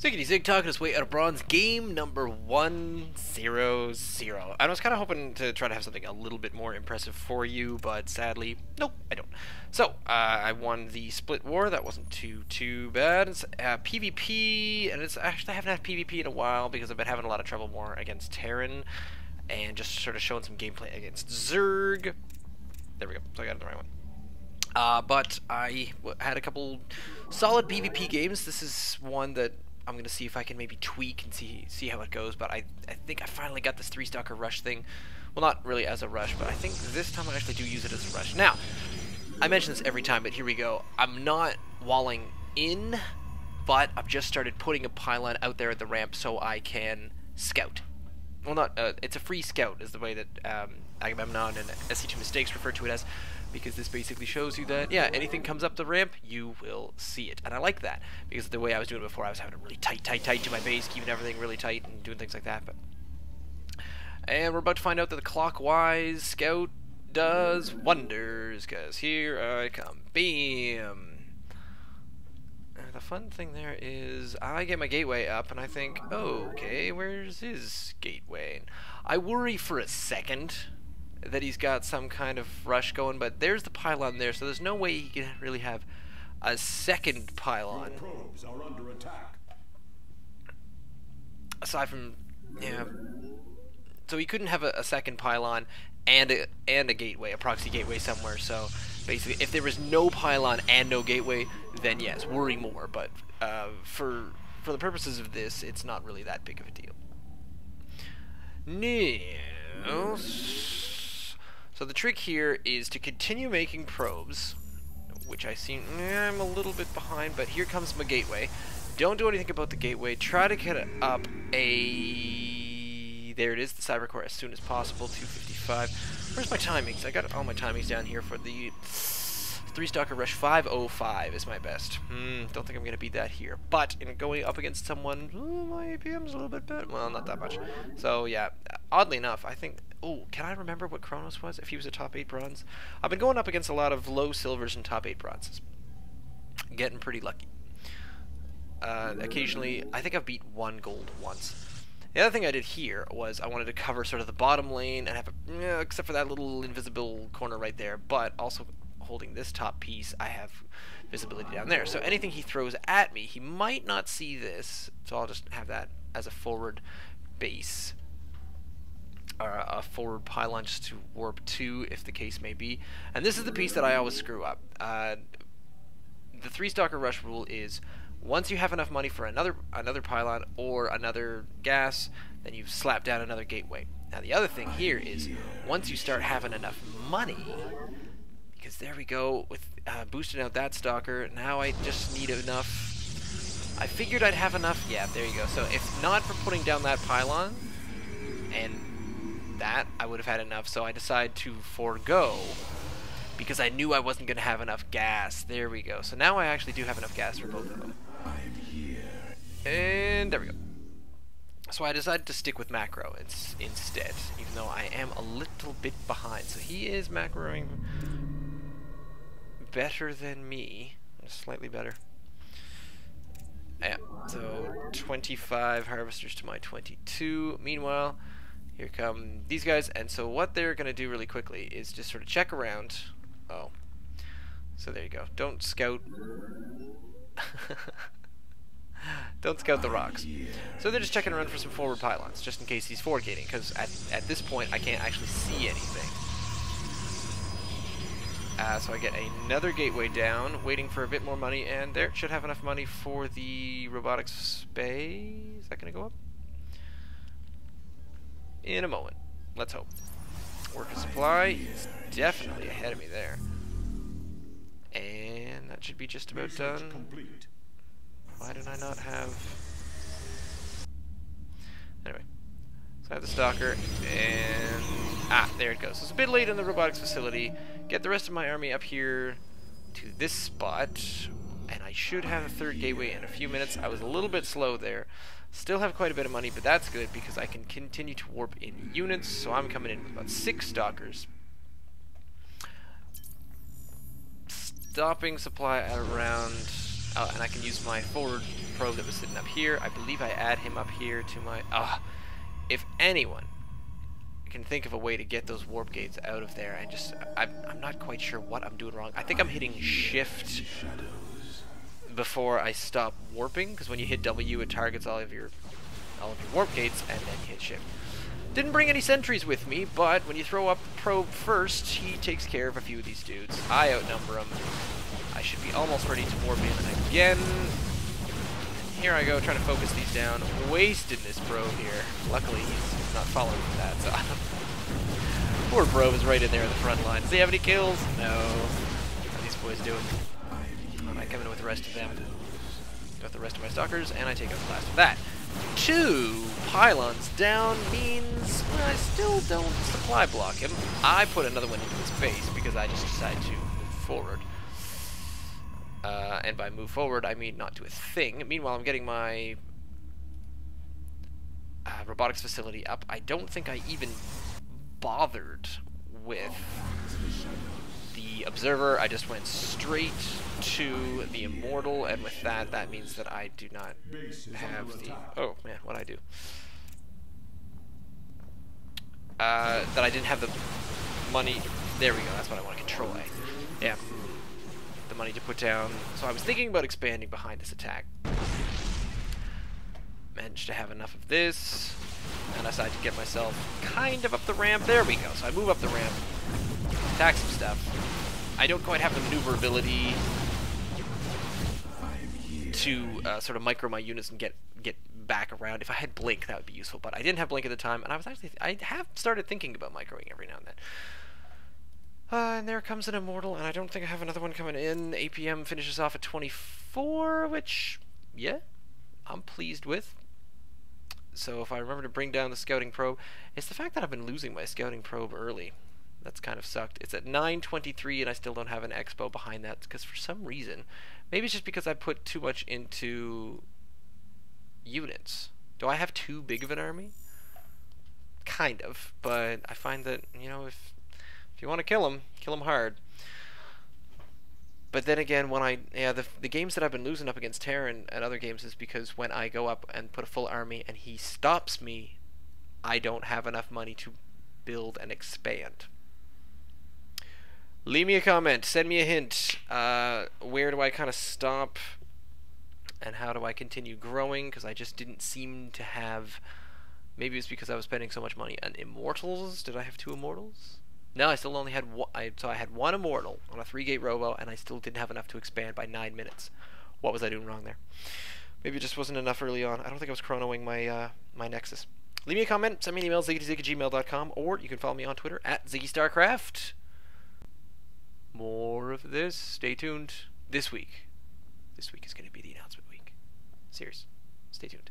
Ziggity Zig talking his way out of bronze, game number 100. I was kind of hoping to try to have something a little bit more impressive for you, but sadly, nope, I don't. So, I won the split war. That wasn't too bad. It's PvP, and it's actually, I haven't had PvP in a while because I've been having a lot of trouble more against Terran, and just sort of showing some gameplay against Zerg. There we go, so I got the right one. But I had a couple solid PvP games. This is one that I'm going to see if I can maybe tweak and see how it goes, but I think I finally got this 3-stalker rush thing. Well, not really as a rush, but I think this time I actually do use it as a rush. Now, I mention this every time, but here we go. I'm not walling in, but I've just started putting a pylon out there at the ramp so I can scout. Well, not, it's a free scout is the way that Agamemnon and SC2 Mistakes refer to it as, because this basically shows you that, yeah, anything comes up the ramp, you will see it. And I like that, because the way I was doing it before, I was having it really tight to my base, keeping everything really tight and doing things like that. And we're about to find out that the clockwise scout does wonders, because here I come. Bam! The fun thing there is I get my gateway up and I think, oh, okay, where's his gateway? And I worry for a second that he's got some kind of rush going, but there's the pylon there, so there's no way he can really have a second pylon. Your probes are under attack. Aside from, yeah, so he couldn't have a second pylon and a gateway, a proxy gateway somewhere. So basically, if there was no pylon and no gateway, then yes, worry more. But for the purposes of this, it's not really that big of a deal. Now, so the trick here is to continue making probes, which I see I'm a little bit behind, but here comes my gateway. Don't do anything about the gateway. Try to get up a... There it is, the cyber core as soon as possible, 255. Where's my timings? I got all my timings down here for the 3-stalker rush. 505 is my best. Don't think I'm going to beat that here. But in going up against someone, my APM's a little bit better. Well, not that much. So yeah, oddly enough, I think... Oh, can I remember what Kronos was, if he was a top 8 bronze? I've been going up against a lot of low silvers and top 8 bronzes. Getting pretty lucky. Occasionally, I think I've beat 1 gold once. The other thing I did here was I wanted to cover sort of the bottom lane and have a, except for that little invisible corner right there, but also holding this top piece, I have visibility down there. So anything he throws at me, he might not see this, so I'll just have that as a forward base. Or a forward pylon just to warp to, if the case may be. And this is the piece that I always screw up. The 3-stalker rush rule is once you have enough money for another pylon or another gas, then you slap down another gateway. Now the other thing here is once you start having enough money, because there we go with boosting out that stalker. Now I just need enough. I figured I'd have enough. Yeah, there you go. So if not for putting down that pylon and that, I would have had enough, so I decided to forego because I knew I wasn't going to have enough gas. There we go. So now I actually do have enough gas for both of them. I'm here. And there we go. So I decided to stick with macro instead, even though I am a little bit behind. So he is macroing better than me, slightly better. Yeah, so 25 harvesters to my 22. Meanwhile, here come these guys, and so what they're going to do really quickly is just sort of check around. Oh. So there you go. Don't scout. Don't scout the rocks. So they're just checking around for some forward pylons, just in case he's forward gating, because at this point I can't actually see anything. So I get another gateway down, waiting for a bit more money, and there should have enough money for the robotics bay. Is that going to go up? In a moment. Let's hope. Worker supply is definitely ahead of me there. And that should be just about done. Complete. Why did I not have... Anyway. So I have the stalker, and... Ah, there it goes. So it's a bit late in the robotics facility. Get the rest of my army up here to this spot, and I should have a third gateway in a few minutes. I was a little bit slow there. Still have quite a bit of money, but that's good because I can continue to warp in units, so I'm coming in with about 6 stalkers. Stopping supply at around... Oh, and I can use my forward probe that was sitting up here. I believe I add him up here to my... if anyone can think of a way to get those warp gates out of there, I'm not quite sure what I'm doing wrong. I think I'm hitting shift before I stop warping, because when you hit W, it targets all of your warp gates, and then you hit shift. Didn't bring any sentries with me, but when you throw up the probe first, he takes care of a few of these dudes. I outnumber him. I should be almost ready to warp in again. Here I go, trying to focus these down. Wasted this probe here. Luckily, he's not following for that, so... Poor probe is right in there in the front line. Does he have any kills? No. What are these boys doing? I come in with the rest of them. Got the rest of my stalkers, and I take out the last of that. 2 pylons down means well, I still don't supply block him. I put another one into his base because I just decided to move forward. And by move forward, I mean not do a thing. Meanwhile, I'm getting my robotics facility up. I don't think I even bothered with the observer. I just went straight to the immortal, and with that, that means that I do not have the... Oh, man, what'd I do? That I didn't have the money... There we go, that's what I want to control. Yeah. The money to put down. So I was thinking about expanding behind this attack. Managed to have enough of this, and I decided to get myself kind of up the ramp. There we go. So I move up the ramp, attack some stuff. I don't quite have the maneuverability to sort of micro my units and get back around. If I had blink, that would be useful, but I didn't have blink at the time, and I have started thinking about microing every now and then. And there comes an immortal, and I don't think I have another one coming in. APM finishes off at 24, which, yeah, I'm pleased with. So if I remember to bring down the scouting probe, it's the fact that I've been losing my scouting probe early. That's kind of sucked. It's at 923, and I still don't have an expo behind that, because for some reason, maybe it's just because I put too much into units. Do I have too big of an army? Kind of, but I find that, you know, if you want to kill him hard. But then again, when the games that I've been losing up against Terran and other games is because when I go up and put a full army and he stops me, I don't have enough money to build and expand. Leave me a comment, send me a hint. Where do I kind of stop? And how do I continue growing? Because I just didn't seem to have... Maybe it's because I was spending so much money on immortals. Did I have 2 immortals? No, I still only had one. So I had 1 immortal on a 3-gate robo, and I still didn't have enough to expand by 9 minutes. What was I doing wrong there? Maybe it just wasn't enough early on. I don't think I was chronoing my my Nexus. Leave me a comment, send me an email, ziggyzig@gmail.com, or you can follow me on Twitter at ZiggyStarcraft. More of this. Stay tuned. This week is going to be the announcement week. Serious. Stay tuned.